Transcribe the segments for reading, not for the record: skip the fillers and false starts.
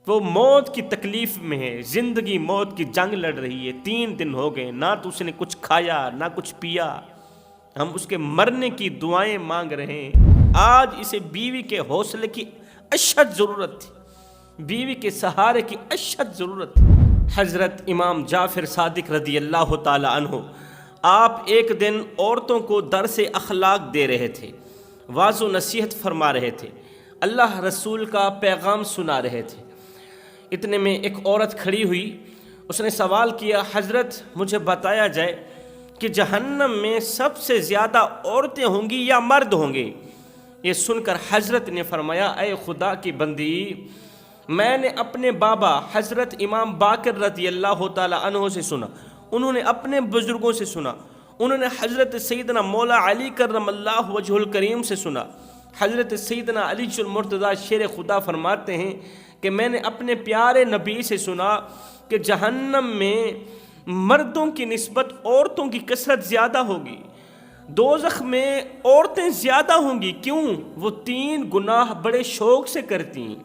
وہ موت کی تکلیف میں ہے، زندگی موت کی جنگ لڑ رہی ہے، 3 دن ہو گئے، نہ تو اس نے کچھ کھایا نہ کچھ پیا، ہم اس کے مرنے کی دعائیں مانگ رہے ہیں۔ آج اسے بیوی کے حوصلے کی اشد ضرورت تھی، بیوی کے سہارے کی اشد ضرورت تھی۔ حضرت امام جعفر صادق رضی اللہ تعالی عنہ آپ ایک دن عورتوں کو درس اخلاق دے رہے تھے، واعظ و نصیحت فرما رہے تھے، اللہ رسول کا پیغام سنا رہے تھے۔ اتنے میں ایک عورت کھڑی ہوئی، اس نے سوال کیا، حضرت مجھے بتایا جائے کہ جہنم میں سب سے زیادہ عورتیں ہوں گی یا مرد ہوں گے؟ یہ سن کر حضرت نے فرمایا، اے خدا کی بندی، میں نے اپنے بابا حضرت امام باقر رضی اللہ تعالی عنہ سے سنا، انہوں نے اپنے بزرگوں سے سنا، انہوں نے حضرت سیدنا مولا علی کرم اللہ وجہ الکریم سے سنا۔ حضرت سیدنا علی المرتضیٰ شیر خدا فرماتے ہیں کہ میں نے اپنے پیارے نبی سے سنا کہ جہنم میں مردوں کی نسبت عورتوں کی کثرت زیادہ ہوگی، دوزخ میں عورتیں زیادہ ہوں گی۔ کیوں؟ وہ 3 گناہ بڑے شوق سے کرتی ہیں،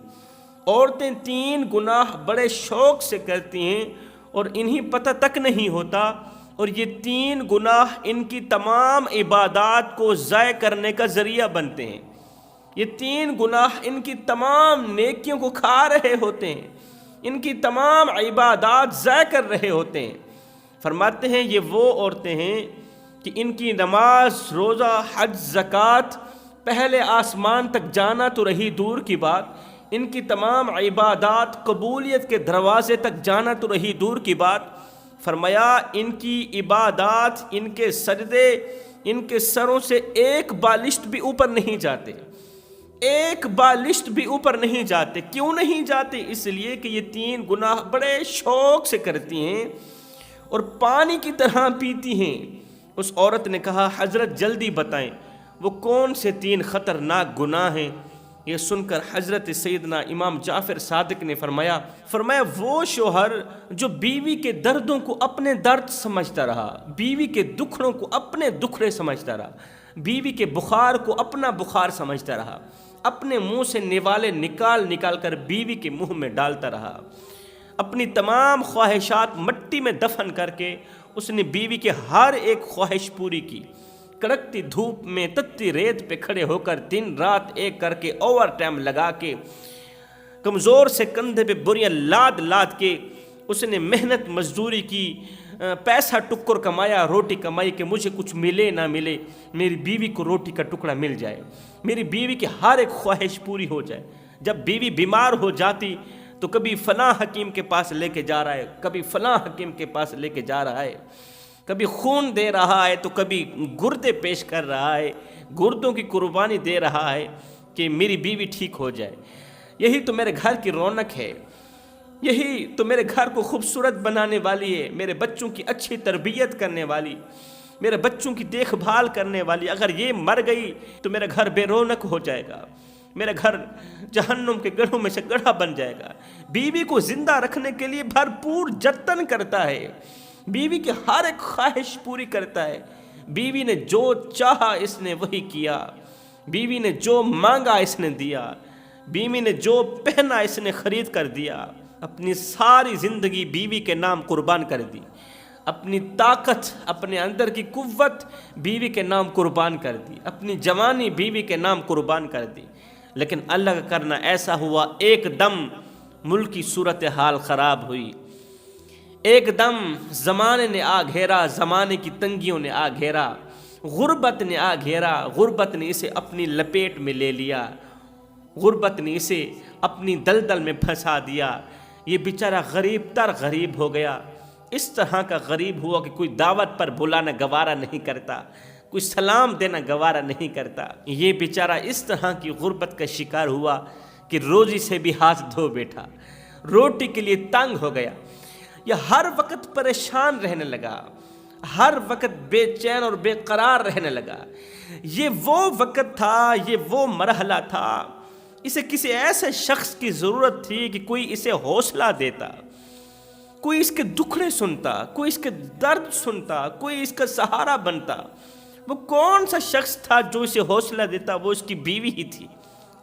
عورتیں 3 گناہ بڑے شوق سے کرتی ہیں اور انہیں پتہ تک نہیں ہوتا، اور یہ 3 گناہ ان کی تمام عبادات کو ضائع کرنے کا ذریعہ بنتے ہیں۔ یہ 3 گناہ ان کی تمام نیکیوں کو کھا رہے ہوتے ہیں، ان کی تمام عبادات ضائع کر رہے ہوتے ہیں۔ فرماتے ہیں یہ وہ عورتیں ہیں کہ ان کی نماز، روزہ، حج، زکوٰۃ، پہلے آسمان تک جانا تو رہی دور کی بات، ان کی تمام عبادات قبولیت کے دروازے تک جانا تو رہی دور کی بات۔ فرمایا ان کی عبادات، ان کے سجدے، ان کے سروں سے ایک بالشت بھی اوپر نہیں جاتے، ایک بالشت بھی اوپر نہیں جاتے۔ کیوں نہیں جاتے؟ اس لیے کہ یہ 3 گناہ بڑے شوق سے کرتی ہیں اور پانی کی طرح پیتی ہیں۔ اس عورت نے کہا، حضرت جلدی بتائیں وہ کون سے 3 خطرناک گناہ ہیں؟ یہ سن کر حضرت سیدنا امام جعفر صادق نے فرمایا وہ شوہر جو بیوی کے دردوں کو اپنے درد سمجھتا رہا، بیوی کے دکھڑوں کو اپنے دکھڑے سمجھتا رہا، بیوی کے بخار کو اپنا بخار سمجھتا رہا، اپنے منہ سے نوالے نکال کر بیوی کے منہ میں ڈالتا رہا، اپنی تمام خواہشات مٹی میں دفن کر کے اس نے بیوی کے ہر ایک خواہش پوری کی۔ کڑکتی دھوپ میں تتی ریت پہ کھڑے ہو کر دن رات ایک کر کے اوور ٹائم لگا کے کمزور سے کندھے پہ بریاں لاد کے اس نے محنت مزدوری کی، پیسہ ٹکر کمایا، روٹی کمائی کہ مجھے کچھ ملے نہ ملے میری بیوی کو روٹی کا ٹکڑا مل جائے، میری بیوی کی ہر ایک خواہش پوری ہو جائے۔ جب بیوی بیمار ہو جاتی تو کبھی فلاں حکیم کے پاس لے کے جا رہا ہے، کبھی فلاں حکیم کے پاس لے کے جا رہا ہے، کبھی خون دے رہا ہے تو کبھی گردے پیش کر رہا ہے، گردوں کی قربانی دے رہا ہے کہ میری بیوی ٹھیک ہو جائے۔ یہی تو میرے گھر کی رونق ہے، یہی تو میرے گھر کو خوبصورت بنانے والی ہے، میرے بچوں کی اچھی تربیت کرنے والی، میرے بچوں کی دیکھ بھال کرنے والی۔ اگر یہ مر گئی تو میرا گھر بے رونق ہو جائے گا، میرا گھر جہنم کے گڑھوں میں سے گڑھا بن جائے گا۔ بیوی کو زندہ رکھنے کے لیے بھرپور جتن کرتا ہے، بیوی کی ہر ایک خواہش پوری کرتا ہے۔ بیوی نے جو چاہا اس نے وہی کیا، بیوی نے جو مانگا اس نے دیا، بیوی نے جو پہنا اس نے خرید کر دیا۔ اپنی ساری زندگی بیوی کے نام قربان کر دی، اپنی طاقت، اپنے اندر کی قوت بیوی کے نام قربان کر دی، اپنی جوانی بیوی کے نام قربان کر دی۔ لیکن اللہ کا کرنا ایسا ہوا، ایک دم ملک کی صورتحال خراب ہوئی، ایک دم زمانے نے آ گھیرا، زمانے کی تنگیوں نے آ گھیرا، غربت نے آ گھیرا، غربت نے اسے اپنی لپیٹ میں لے لیا، غربت نے اسے اپنی دلدل میں پھنسا دیا۔ یہ بیچارہ غریب تر غریب ہو گیا، اس طرح کا غریب ہوا کہ کوئی دعوت پر بلانا گوارا نہیں کرتا، کوئی سلام دینا گوارا نہیں کرتا۔ یہ بیچارہ اس طرح کی غربت کا شکار ہوا کہ روزی سے بھی ہاتھ دھو بیٹھا، روٹی کے لیے تنگ ہو گیا، یہ ہر وقت پریشان رہنے لگا، ہر وقت بے چین اور بے قرار رہنے لگا۔ یہ وہ وقت تھا، یہ وہ مرحلہ تھا، اسے کسی ایسے شخص کی ضرورت تھی کہ کوئی اسے حوصلہ دیتا، کوئی اس کے دکھڑے سنتا، کوئی اس کے درد سنتا، کوئی اس کا سہارا بنتا۔ وہ کون سا شخص تھا جو اسے حوصلہ دیتا؟ وہ اس کی بیوی ہی تھی۔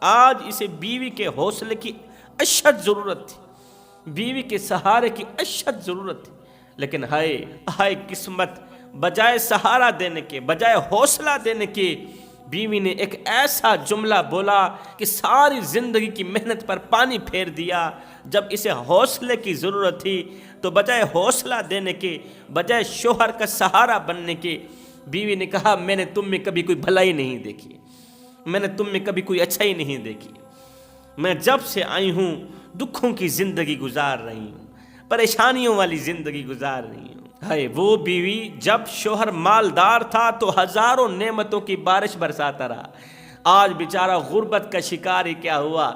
آج اسے بیوی کے حوصلے کی اشد ضرورت تھی۔ بیوی کے سہارے کی اشد ضرورت تھی، لیکن ہائے ہائے قسمت، بجائے سہارا دینے کے، بجائے حوصلہ دینے کے، بیوی نے ایک ایسا جملہ بولا کہ ساری زندگی کی محنت پر پانی پھیر دیا۔ جب اسے حوصلے کی ضرورت تھی تو بجائے حوصلہ دینے کے، بجائے شوہر کا سہارا بننے کے، بیوی نے کہا میں نے تم میں کبھی کوئی بھلائی نہیں دیکھی، میں نے تم میں کبھی کوئی اچھائی نہیں دیکھی، میں جب سے آئی ہوں دکھوں کی زندگی گزار رہی ہوں، پریشانیوں والی زندگی گزار رہی ہوں۔ ہائے وہ بیوی جب شوہر مالدار تھا تو ہزاروں نعمتوں کی بارش برساتا رہا، آج بیچارہ غربت کا شکار ہی کیا ہوا،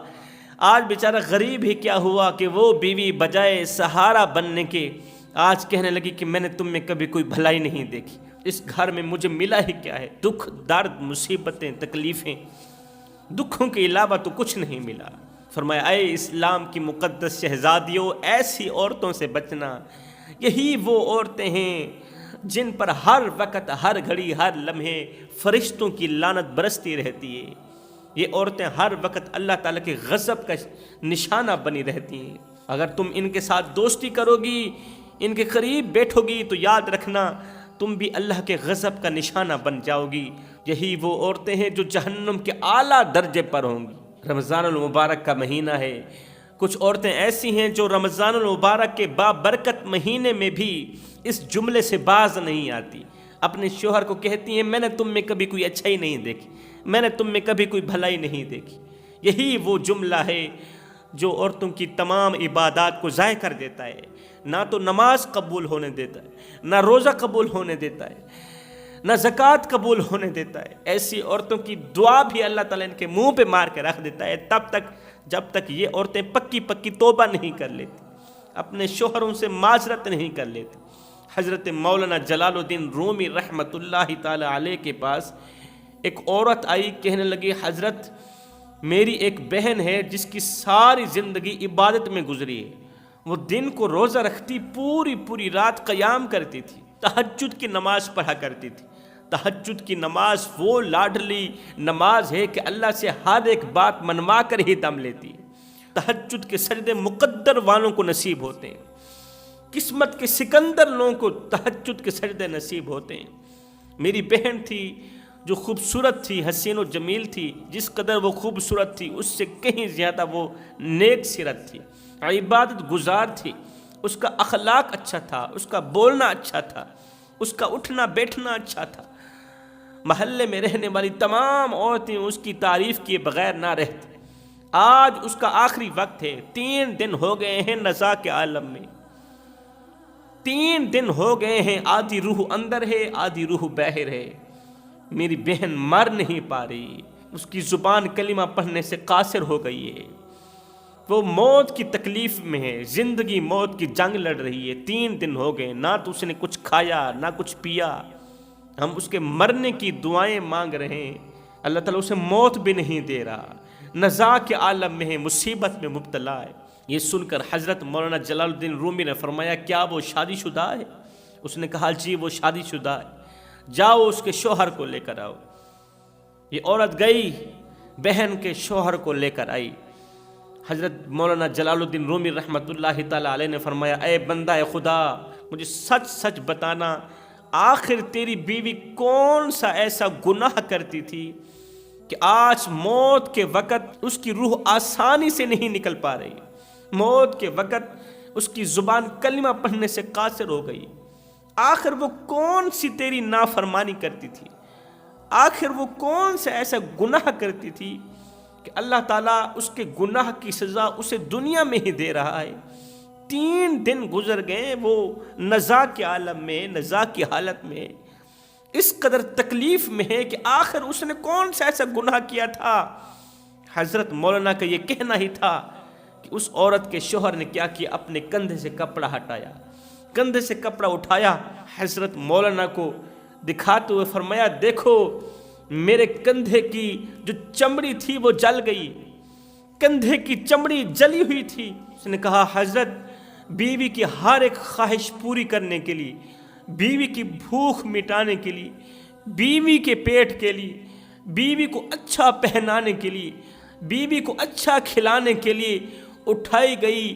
آج بیچارہ غریب ہی کیا ہوا کہ وہ بیوی بجائے سہارا بننے کے آج کہنے لگی کہ میں نے تم میں کبھی کوئی بھلائی نہیں دیکھی، اس گھر میں مجھے ملا ہی کیا ہے، دکھ درد مصیبتیں تکلیفیں، دکھوں کے علاوہ تو کچھ نہیں ملا۔ فرمایا اے اسلام کی مقدس شہزادیوں، ایسی عورتوں سے بچنا، یہی وہ عورتیں ہیں جن پر ہر وقت ہر گھڑی ہر لمحے فرشتوں کی لعنت برستی رہتی ہے، یہ عورتیں ہر وقت اللہ تعالیٰ کے غضب کا نشانہ بنی رہتی ہیں۔ اگر تم ان کے ساتھ دوستی کرو گی، ان کے قریب بیٹھو گی تو یاد رکھنا تم بھی اللہ کے غضب کا نشانہ بن جاؤ گی۔ یہی وہ عورتیں ہیں جو جہنم کے اعلیٰ درجے پر ہوں گی۔ رمضان المبارک کا مہینہ ہے، کچھ عورتیں ایسی ہیں جو رمضان المبارک کے بابرکت مہینے میں بھی اس جملے سے باز نہیں آتی، اپنے شوہر کو کہتی ہیں میں نے تم میں کبھی کوئی اچھائی نہیں دیکھی، میں نے تم میں کبھی کوئی بھلائی نہیں دیکھی۔ یہی وہ جملہ ہے جو عورتوں کی تمام عبادات کو ضائع کر دیتا ہے، نہ تو نماز قبول ہونے دیتا ہے، نہ روزہ قبول ہونے دیتا ہے، نہ زکوٰۃ قبول ہونے دیتا ہے۔ ایسی عورتوں کی دعا بھی اللہ تعالیٰ ان کے منہ پہ مار کے رکھ دیتا ہے تب تک جب تک یہ عورتیں پکی پکی توبہ نہیں کر لیتی، اپنے شوہروں سے معذرت نہیں کر لیتی۔ حضرت مولانا جلال الدین رومی رحمۃ اللہ تعالی علیہ کے پاس ایک عورت آئی، کہنے لگی حضرت میری ایک بہن ہے جس کی ساری زندگی عبادت میں گزری ہے، وہ دن کو روزہ رکھتی، پوری رات قیام کرتی تھی، تہجد کی نماز پڑھا کرتی تھی۔ تہجد کی نماز وہ لاڈلی نماز ہے کہ اللہ سے ہر ایک بات منوا کر ہی دم لیتی ہے۔ تہجد کے سجدے مقدر والوں کو نصیب ہوتے ہیں، قسمت کے سکندر لوگوں کو تہجد کے سجدے نصیب ہوتے ہیں۔ میری بہن تھی جو خوبصورت تھی، حسین و جمیل تھی، جس قدر وہ خوبصورت تھی اس سے کہیں زیادہ وہ نیک سیرت تھی، عبادت گزار تھی، اس کا اخلاق اچھا تھا، اس کا بولنا اچھا تھا، اس کا اٹھنا بیٹھنا اچھا تھا۔ محلے میں رہنے والی تمام عورتیں اس کی تعریف کیے بغیر نہ رہتی۔ آج اس کا آخری وقت ہے، 3 دن ہو گئے ہیں نزا کے عالم میں، 3 دن ہو گئے ہیں، آدھی روح اندر ہے آدھی روح باہر ہے۔ میری بہن مر نہیں پا رہی، اس کی زبان کلمہ پڑھنے سے قاصر ہو گئی ہے، وہ موت کی تکلیف میں ہے، زندگی موت کی جنگ لڑ رہی ہے۔ 3 دن ہو گئے، نہ تو اس نے کچھ کھایا نہ کچھ پیا، ہم اس کے مرنے کی دعائیں مانگ رہے ہیں، اللہ تعالیٰ اسے موت بھی نہیں دے رہا، نزاع کے عالم میں ہے، مصیبت میں مبتلا ہے۔ یہ سن کر حضرت مولانا جلال الدین رومی نے فرمایا کیا وہ شادی شدہ ہے؟ اس نے کہا جی وہ شادی شدہ ہے، جاؤ اس کے شوہر کو لے کر آؤ۔ یہ عورت گئی، بہن کے شوہر کو لے کر آئی۔ حضرت مولانا جلال الدین رومی رحمۃ اللہ تعالی علیہ نے فرمایا اے بندہ خدا، مجھے سچ سچ بتانا، آخر تیری بیوی کون سا ایسا گناہ کرتی تھی کہ آج موت کے وقت اس کی روح آسانی سے نہیں نکل پا رہی، موت کے وقت اس کی زبان کلمہ پڑھنے سے قاصر ہو گئی؟ آخر وہ کون سی تیری نافرمانی کرتی تھی؟ آخر وہ کون سا ایسا گناہ کرتی تھی کہ اللہ تعالیٰ اس کے گناہ کی سزا اسے دنیا میں ہی دے رہا ہے؟ 3 دن گزر گئے، وہ نزاع کے عالم میں، نزاع کی حالت میں، اس قدر تکلیف میں ہے کہ آخر اس نے کون سا ایسا گناہ کیا تھا؟ حضرت مولانا کا یہ کہنا ہی تھا کہ اس عورت کے شوہر نے کیا کیا، اپنے کندھے سے کپڑا ہٹایا، کندھے سے کپڑا اٹھایا، حضرت مولانا کو دکھاتے ہوئے فرمایا دیکھو میرے کندھے کی جو چمڑی تھی وہ جل گئی، کندھے کی چمڑی جلی ہوئی تھی۔ اس نے کہا حضرت بیوی کی ہر ایک خواہش پوری کرنے کے لیے، بیوی کی بھوک مٹانے کے لیے، بیوی کے پیٹ کے لیے، بیوی کو اچھا پہنانے کے لیے، بیوی کو اچھا کھلانے کے لیے اٹھائی گئی